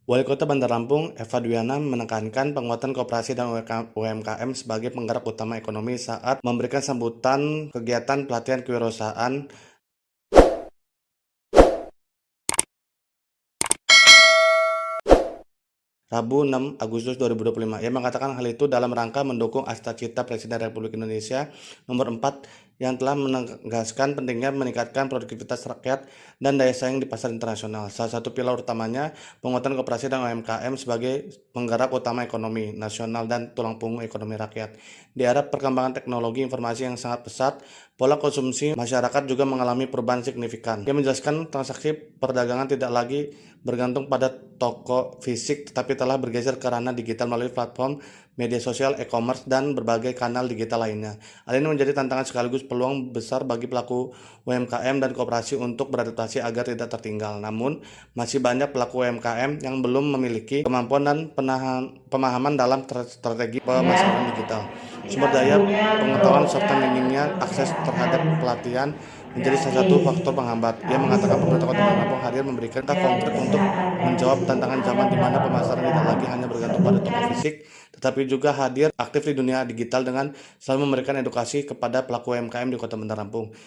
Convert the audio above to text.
Wali Kota Bandar Lampung, Eva Dwiana, menekankan penguatan koperasi dan UMKM sebagai penggerak utama ekonomi saat memberikan sambutan kegiatan pelatihan kewirausahaan Rabu 6 Agustus 2025. Ia mengatakan hal itu dalam rangka mendukung Cita Presiden Republik Indonesia nomor 4 yang telah menegaskan pentingnya meningkatkan produktivitas rakyat dan daya saing di pasar internasional. Salah satu pilar utamanya penguatan koperasi dan UMKM sebagai penggerak utama ekonomi nasional dan tulang punggung ekonomi rakyat. Di era perkembangan teknologi informasi yang sangat pesat, pola konsumsi masyarakat juga mengalami perubahan signifikan. Ia menjelaskan transaksi perdagangan tidak lagi bergantung pada toko fisik tetapi telah bergeser ke ranah digital melalui platform media sosial, e-commerce, dan berbagai kanal digital lainnya. Hal ini menjadi tantangan sekaligus peluang besar bagi pelaku UMKM dan koperasi untuk beradaptasi agar tidak tertinggal. Namun, masih banyak pelaku UMKM yang belum memiliki kemampuan dan pemahaman dalam strategi pemasaran digital. Sumber daya pengetahuan serta minimnya akses terhadap pelatihan menjadi salah satu faktor penghambat. Ia mengatakan pemerintah Kota Bandar Lampung hadir memberikan langkah konkret untuk menjawab tantangan zaman di mana pemasaran tidak lagi hanya bergantung pada toko fisik, tetapi juga hadir aktif di dunia digital dengan selalu memberikan edukasi kepada pelaku UMKM di Kota Bandar Lampung.